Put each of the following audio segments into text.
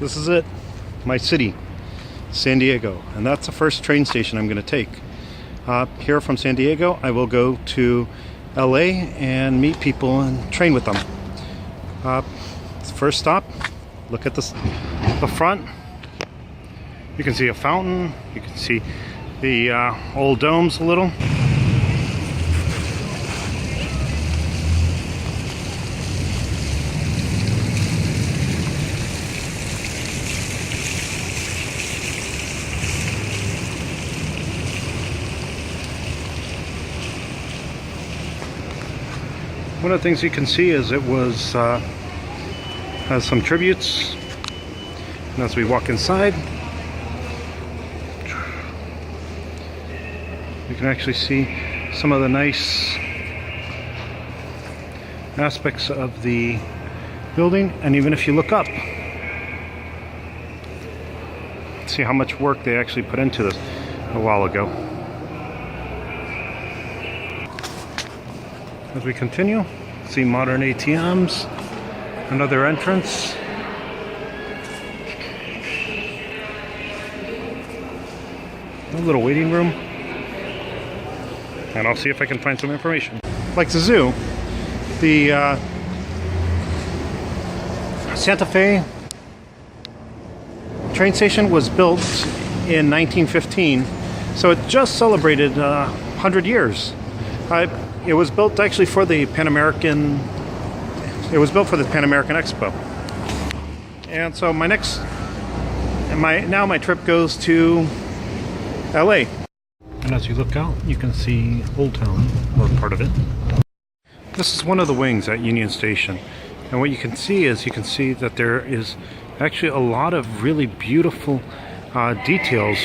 This is it. My city, San Diego. And that's the first train station I'm going to take. Here from San Diego, I will go to LA and meet people and train with them. First stop, look at the front. You can see a fountain. You can see the old domes a little. One of the things you can see is it was has some tributes, and as we walk inside you can actually see some of the nice aspects of the building, and even if you look up, see how much work they actually put into this a while ago. As we continue, see modern ATMs, another entrance. A little waiting room. And I'll see if I can find some information. Like the zoo, the Santa Fe train station was built in 1915, so it just celebrated 100 years. It was built actually for the Pan American. It was built for the Pan American Expo, and so my trip goes to LA. And as you look out, you can see Old Town, or part of it. This is one of the wings at Union Station, and what you can see is that there is actually a lot of really beautiful details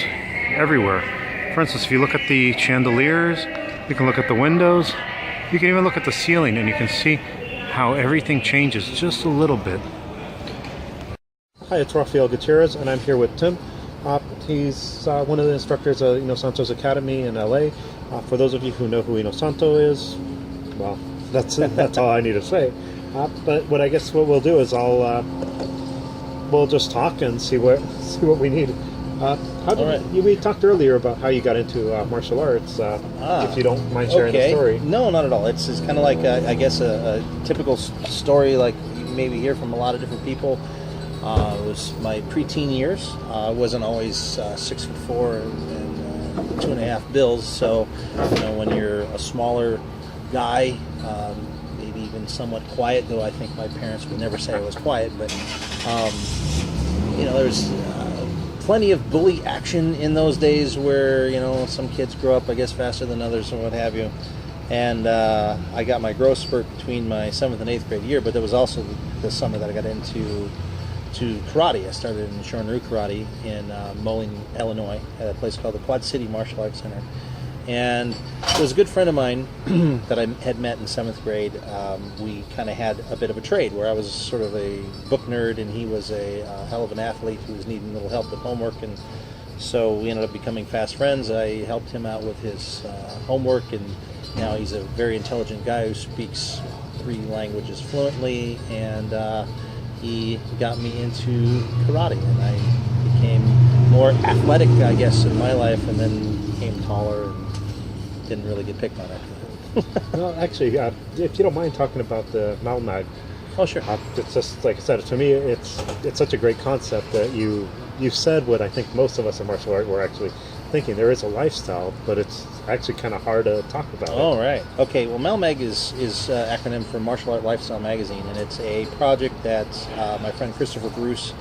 everywhere. For instance, if you look at the chandeliers, you can look at the windows, you can even look at the ceiling, and you can see how everything changes just a little bit. Hi, it's Rafael Gutierrez, and I'm here with Tim. He's one of the instructors at Inosanto's Academy in LA. For those of you who know who Inosanto is, well, that's all I need to say. But what we'll do is we'll just talk and see what we need. We talked earlier about how you got into martial arts. If you don't mind sharing the story. No, not at all. It's kind of like a typical story, like you maybe hear from a lot of different people. It was my preteen years. I wasn't always 6'4" and 2.5 bills. So, when you're a smaller guy, maybe even somewhat quiet, though I think my parents would never say I was quiet, but there's plenty of bully action in those days where some kids grow up, I guess, faster than others and what have you. And I got my growth spurt between my 7th and 8th grade year, but there was also the summer that I got into karate. I started in Shorin-ryu karate in Moline, Illinois, at a place called the Quad City Martial Arts Center. And it was a good friend of mine that I had met in 7th grade. We kind of had a bit of a trade where I was sort of a book nerd and he was a hell of an athlete who was needing a little help with homework. And so we ended up becoming fast friends. I helped him out with his homework, and now he's a very intelligent guy who speaks 3 languages fluently, and he got me into karate, and I became more athletic, I guess, in my life, and then became taller and didn't really get picked on after that. Well, actually, if you don't mind talking about the mountain mag. Oh, sure. It's just, like I said, to me, it's such a great concept that you said what I think most of us in martial art were actually thinking. There is a lifestyle, but it's actually kind of hard to talk about. Oh, right. Okay, well, MALMAG is acronym for Martial Art Lifestyle Magazine, and it's a project that my friend Christopher Bruce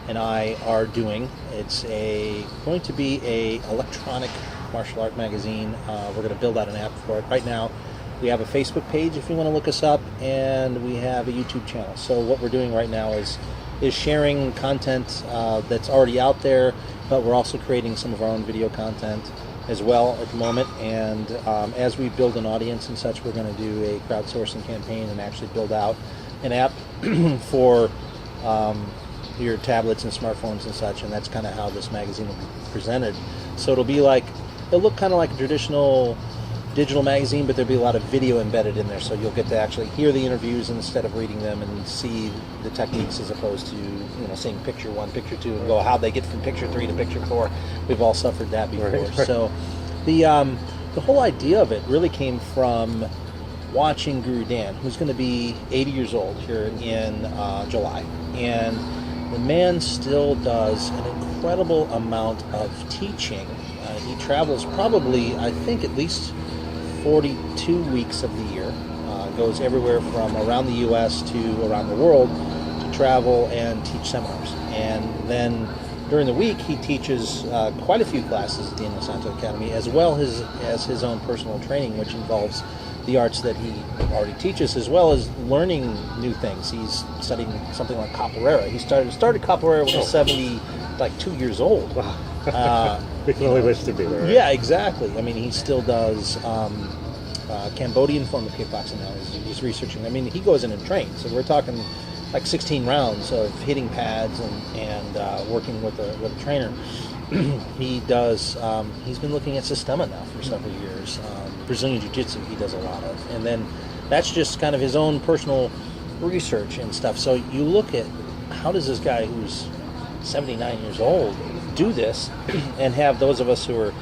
and I are doing. It's going to be a electronic martial art magazine. We're going to build out an app for it. Right now, we have a Facebook page if you want to look us up, and we have a YouTube channel. So what we're doing right now is sharing content that's already out there, but we're also creating some of our own video content as well at the moment. And as we build an audience and such, we're going to do a crowdsourcing campaign and actually build out an app for your tablets and smartphones and such. And that's kind of how this magazine will be presented. So it'll look kind of like a traditional digital magazine, but there'll be a lot of video embedded in there, so you'll get to actually hear the interviews instead of reading them and see the techniques as opposed to seeing picture 1, picture 2, and go how they get from picture 3 to picture 4. We've all suffered that before. Right. So the whole idea of it really came from watching Guru Dan, who's going to be 80 years old here in July, and the man still does an incredible amount of teaching. He travels probably, I think, at least 42 weeks of the year, goes everywhere from around the U.S. to around the world to travel and teach seminars. And then during the week, he teaches quite a few classes at the Inosanto Academy, as well as his own personal training, which involves the arts that he already teaches, as well as learning new things. He's studying something like capoeira. He started capoeira when he was 2 years old. Wow. We can only wish to be there. Right? Yeah, exactly. I mean, he still does Cambodian form of kickboxing now. He's researching. I mean, he goes in and trains. So we're talking like 16 rounds of hitting pads and working with a trainer. He does. He's been looking at Sistema now for several years. Brazilian Jiu-Jitsu he does a lot of, and then that's just kind of his own personal research and stuff. So you look at how does this guy who's 79 years old do this, and have those of us who are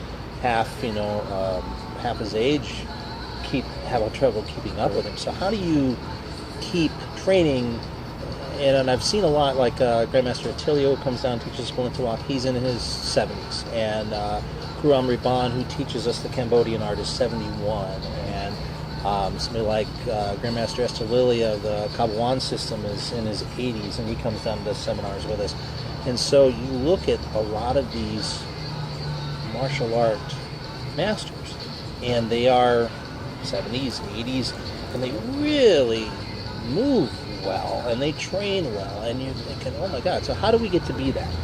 half his age have trouble keeping up with him. So how do you keep training? And I've seen a lot, like Grandmaster Attilio comes down, teaches Splinter Walk. He's in his 70s, and Kuram Riban, who teaches us the Cambodian art, is 71, and somebody like Grandmaster Estelilia of the Kabuan system is in his 80s, and he comes down to seminars with us. And so you look at a lot of these martial art masters, and they are 70s, 80s, and they really move well, and they train well, and you're thinking, oh my God, so how do we get to be that?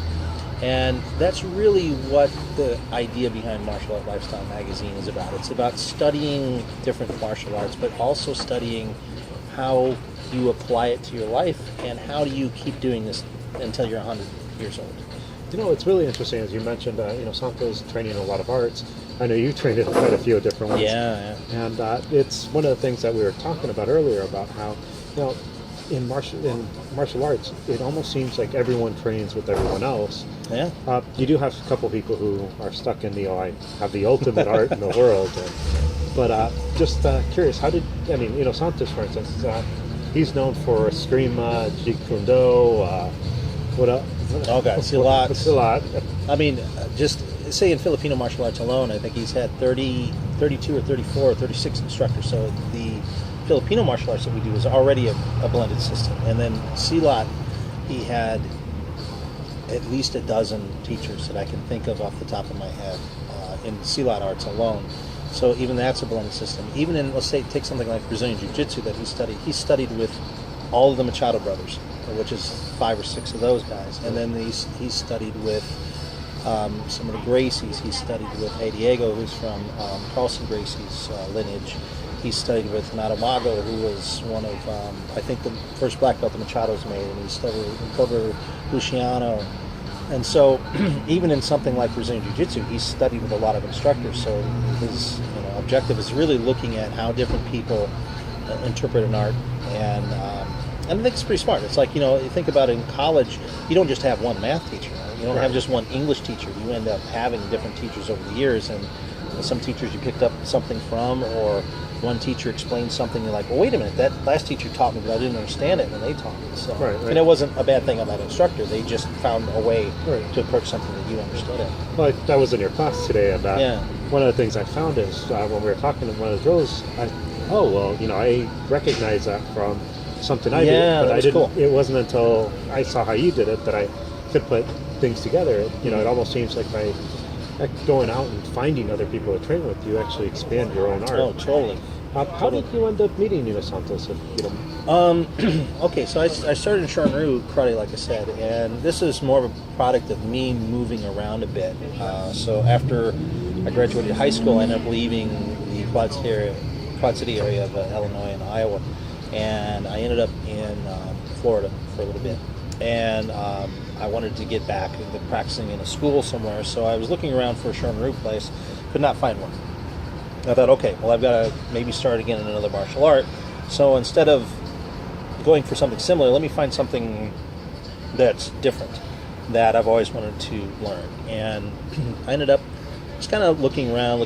And that's really what the idea behind Martial Art Lifestyle magazine is about. It's about studying different martial arts, but also studying how you apply it to your life, and how do you keep doing this until you're 100 years old. It's really interesting, as you mentioned, Santo's training in a lot of arts. I know you trained in quite a few different ones. Yeah. And it's one of the things that we were talking about earlier, about how, in martial arts, it almost seems like everyone trains with everyone else. Yeah. You do have a couple people who are stuck in I have the ultimate art in the world. But just curious, Santos, for instance, he's known for Eskrima, Jeet Kune Do, what else? Oh God, Silat. Silat. I mean, just say in Filipino martial arts alone, I think he's had 32 or 34 or 36 instructors. So the Filipino martial arts that we do is already a blended system. And then Silat, he had at least a dozen teachers that I can think of off the top of my head in Silat arts alone. So even that's a blended system. Even in, let's say, take something like Brazilian Jiu-Jitsu that he studied with all of the Machado brothers, which is 5 or 6 of those guys. And then he studied with some of the Gracies. He studied with Hey Diego, who's from Carlson Gracie's lineage. He studied with Matamago, who was one of, I think, the first black belt the Machados made, and he studied with Cobra Luciano. And so, even in something like Brazilian Jiu-Jitsu, he studied with a lot of instructors. So his objective is really looking at how different people interpret an art, and I think it's pretty smart. It's like, you think about it in college, you don't just have one math teacher. Right? You don't have just one English teacher. You end up having different teachers over the years, and some teachers you picked up something from, or one teacher explained something, you're like, well, wait a minute, that last teacher taught me, but I didn't understand it when they taught me. So, and it wasn't a bad thing on that instructor. They just found a way to approach something that you understood it. Well, I was in your class today, and one of the things I found is when we were talking to one of the drills, I recognize that from something I did, but I didn't. Cool. It wasn't until I saw how you did it that I could put things together. It almost seems like by going out and finding other people to train with, you actually expand your own art. Oh, totally. How did you end up meeting Inosanto? Okay, so I started in Shorin-ryu karate, like I said, and this is more of a product of me moving around a bit. So after I graduated high school, I ended up leaving the Quad City area of Illinois and Iowa, and I ended up in Florida for a little bit. And I wanted to get back into practicing in a school somewhere, so I was looking around for a Shorin-ryu place, could not find one. I thought, okay, well, I've got to maybe start again in another martial art. So instead of going for something similar, let me find something that's different that I've always wanted to learn. And I ended up just kind of looking around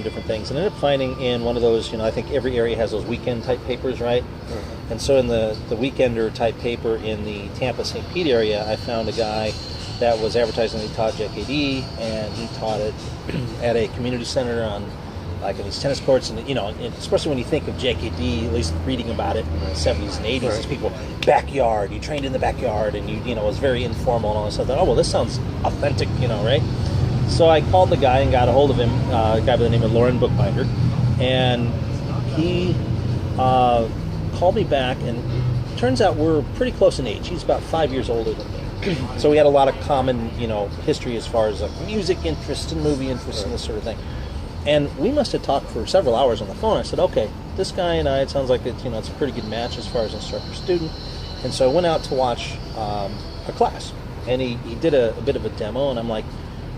different things, and ended up finding in one of those, I think every area has those weekend type papers, right? Mm-hmm. And so in the weekender type paper in the Tampa St. Pete area, I found a guy that was advertising that he taught JKD, and he taught it at a community center on like in these tennis courts, and especially when you think of JKD, at least reading about it in the 70s and 80s, these people, backyard, you trained in the backyard, and it was very informal and all this stuff. I thought, oh, well, this sounds authentic, right? So I called the guy and got a hold of him, a guy by the name of Lauren Bookbinder, and he called me back, and it turns out we're pretty close in age. He's about 5 years older than me. So we had a lot of common, history as far as like music interest and movie interest and this sort of thing. And we must have talked for several hours on the phone. I said, okay, this guy and I, it sounds like it's a pretty good match as far as instructor-student. And so I went out to watch a class. And he did a bit of a demo, and I'm like,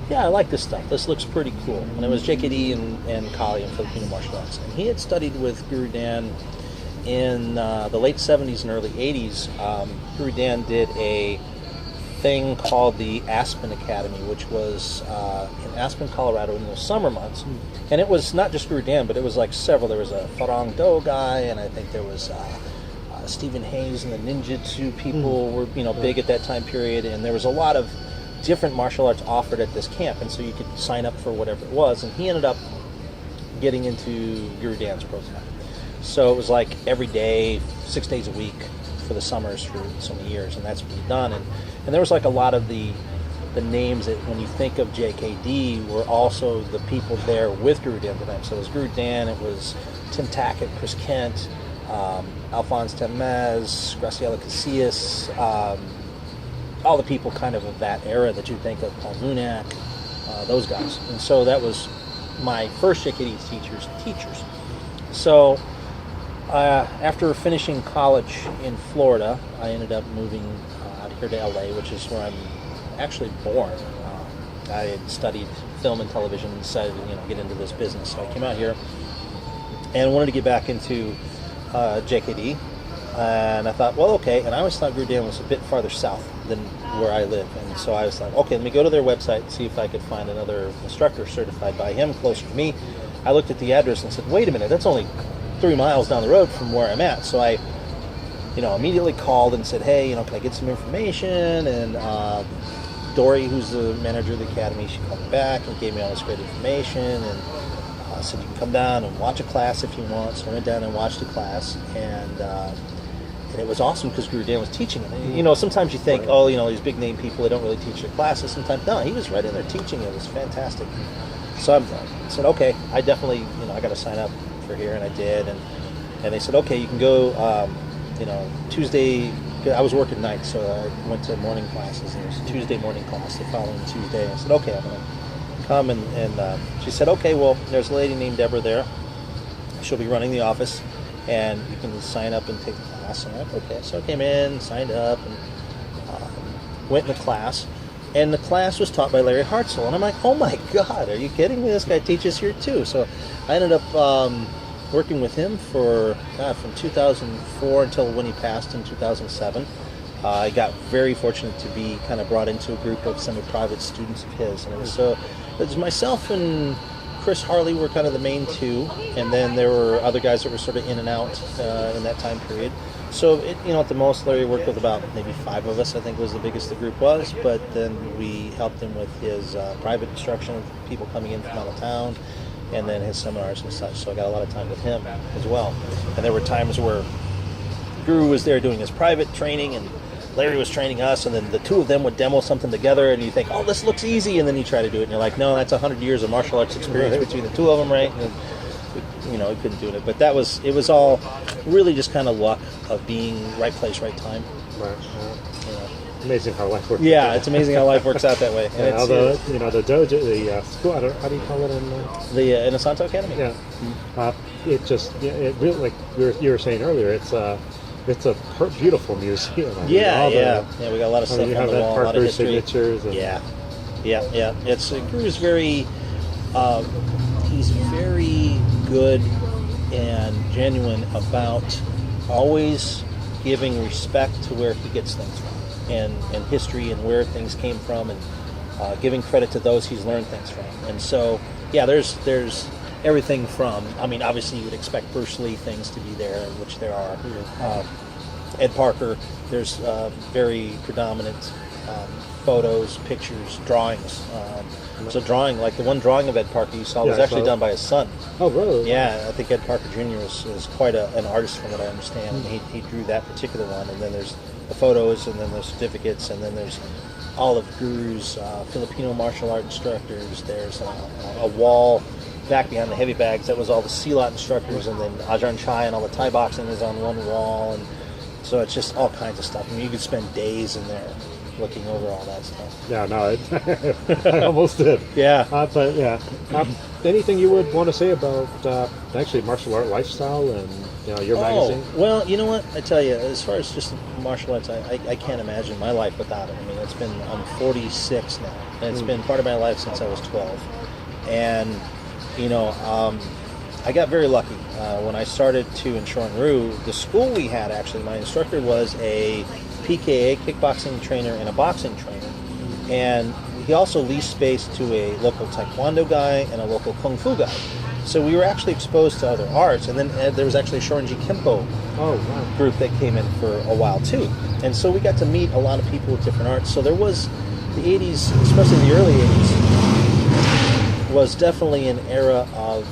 yeah, I like this stuff. This looks pretty cool. And it was JKD and Kali and Filipino martial arts. And he had studied with Guru Dan in the late 70s and early 80s. Guru Dan did a thing called the Aspen Academy, which was in Aspen, Colorado in the summer months. And it was not just Guru Dan, but it was like several. There was a Farang Do guy, and I think there was Stephen Hayes, and the ninjutsu people were big at that time period. And there was a lot of different martial arts offered at this camp, and so you could sign up for whatever it was. And he ended up getting into Guru Dan's program. So it was like every day, 6 days a week for the summers for so many years, and that's what he'd done. And there was like a lot of the names that when you think of JKD were also the people there with Guru Dan at the time. So it was Guru Dan, it was Tim Tackett, Chris Kent, Alphonse Temez, Graciela Casillas, all the people kind of that era that you think of, Paul Munak, those guys. And so that was my first JKD teachers. So after finishing college in Florida, I ended up moving out here to LA, which is where I'm actually born. I had studied film and television and decided to get into this business. So I came out here and wanted to get back into JKD. And I thought, well, okay. And I always thought Guru Dan was a bit farther south than where I live. And so I was like, okay, let me go to their website and see if I could find another instructor certified by him closer to me. I looked at the address and said, wait a minute, that's only 3 miles down the road from where I'm at. So I, immediately called and said, hey, can I get some information? And Dory, who's the manager of the academy, she called me back and gave me all this great information. And said, you can come down and watch a class if you want. So I went down and watched a class, and it was awesome because Guru Dan was teaching it. Sometimes you think, these big name people, they don't really teach their classes. Sometimes, no, he was right in there teaching it. It was fantastic. So I said, okay, I definitely, I got to sign up for here, and I did. And they said, okay, you can go, Tuesday. I was working nights, so I went to morning classes, and there was a Tuesday morning class the following Tuesday. I said, okay, I'm going to come, and she said, okay, well, there's a lady named Deborah there. She'll be running the office, and you can sign up and take the class. And I'm like, okay, so I came in, signed up, and went in the class. And the class was taught by Larry Hartzell. And I'm like, oh my God, are you kidding me? This guy teaches here too. So I ended up working with him for, from 2004 until when he passed in 2007. I got very fortunate to be kind of brought into a group of semi-private students of his. And it was myself and Chris Harley were kind of the main two. And then there were other guys that were sort of in and out in that time period. So, at the most, Larry worked with about maybe 5 of us, I think was the biggest the group was. But then we helped him with his private instruction of people coming in from out of town, and then his seminars and such. So I got a lot of time with him as well. And there were times where Guru was there doing his private training, and Larry was training us, and then the two of them would demo something together, and you think, oh, this looks easy, and then you try to do it, and you're like, no, that's 100 years of martial arts experience between the two of them, right? And, we couldn't do it. But it was all really just kind of luck of being right place, right time. Right. Amazing how life works. Yeah, it's amazing how life works out that way. And although, the dojo, the school, how do you call it in the Inosanto Academy? Yeah. It really, like you were saying earlier, it's a beautiful museum. We got a lot of stuff on the wall, a lot of history. Signatures. And Yeah. It's Guru's very. He's very good and genuine about always giving respect to where he gets things from, and history and where things came from, and giving credit to those he's learned things from. And so, yeah, there's everything from, I mean, obviously you would expect Bruce Lee things to be there, which there are. Ed Parker, there's very predominant photos, pictures, drawings. So drawing, like the one drawing of Ed Parker you saw was actually done by his son. Oh, really? Yeah, I think Ed Parker Jr. is quite an artist from what I understand. And he drew that particular one, and then there's the photos, and then there's certificates, and then there's all of Guru's Filipino martial art instructors. There's a wall back behind the heavy bags that was all the Silat instructors, and then Ajahn Chai and all the Thai boxing is on one wall, and so it's just all kinds of stuff. I mean, you could spend days in there looking over all that stuff. Yeah, no, I almost did. Yeah. But yeah, anything you would want to say about actually martial art lifestyle and your magazine? Well, you know what? I tell you, as far as just martial arts, I can't imagine my life without it. I mean, I'm 46 now, and it's been part of my life since I was 12. And, I got very lucky. When I started to in Shorin-ryu, the school we had, actually, my instructor was a PKA, kickboxing trainer, and a boxing trainer. And he also leased space to a local taekwondo guy and a local kung fu guy. So we were actually exposed to other arts. And then there was actually a Shorinji Kempo group that came in for a while too. And so we got to meet a lot of people with different arts. So there was the 80s, especially the early 80s, was definitely an era of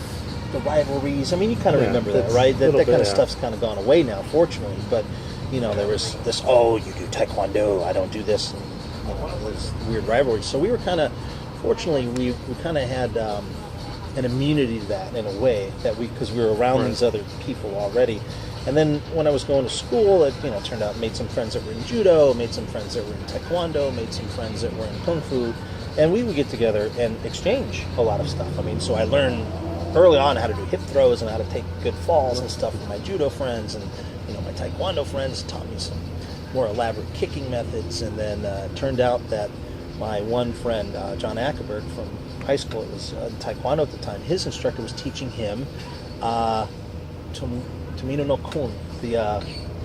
the rivalries. I mean, you kind of remember that, right? That kind of stuff's kind of gone away now, fortunately. But there was this, you do taekwondo, I don't do this, and this weird rivalry. So we were kind of, fortunately, we kind of had an immunity to that in a way, that because we were around these other people already. And then when I was going to school, it turned out, made some friends that were in judo, made some friends that were in taekwondo, made some friends that were in kung fu, and we would get together and exchange a lot of stuff. I mean, so I learned early on how to do hip throws and how to take good falls and stuff from my judo friends, and my taekwondo friends taught me some more elaborate kicking methods. And then it turned out that my one friend, John Ackerberg from high school, it was taekwondo at the time, his instructor was teaching him Tomino no Kun, the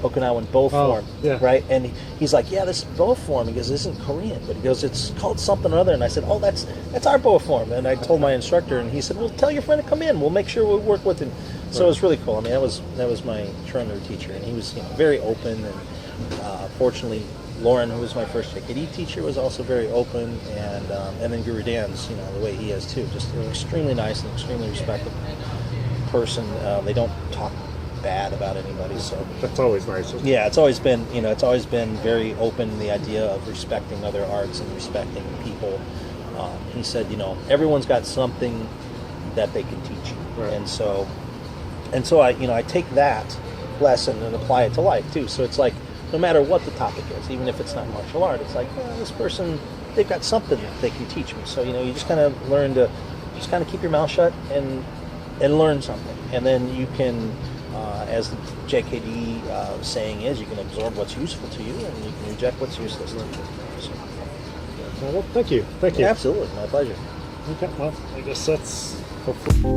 Okinawan bow form, right? And he's like, yeah, this bow form, he goes, isn't Korean, but he goes, it's called something or other. And I said, oh, that's our bow form. And I told my instructor, and he said, well, tell your friend to come in, we'll make sure we work with him. So it was really cool. I mean, that was my Shorin-ryu teacher, and he was very open. And fortunately, Lauren, who was my first JKD teacher, was also very open. And then Guru Dan's, the way he is too, just extremely nice and extremely respectable person. They don't talk bad about anybody, so that's always nice. Yeah, it's always been very open, the idea of respecting other arts and respecting people. He said, everyone's got something that they can teach you, and so I take that lesson and apply it to life too. So it's like, no matter what the topic is, even if it's not martial art, it's like, this person, they've got something that they can teach me. So you just kind of learn to just kind of keep your mouth shut and learn something, and then you can. As the JKD saying is, you can absorb what's useful to you, and you can reject what's useless to you. So, well, thank you. Yeah, absolutely, my pleasure. Okay, well, I guess that's hopefully.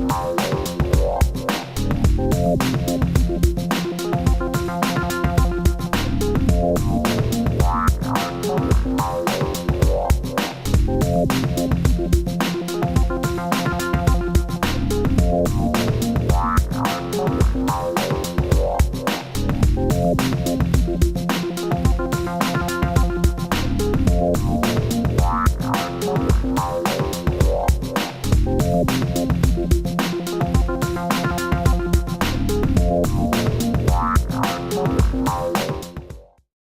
Wow.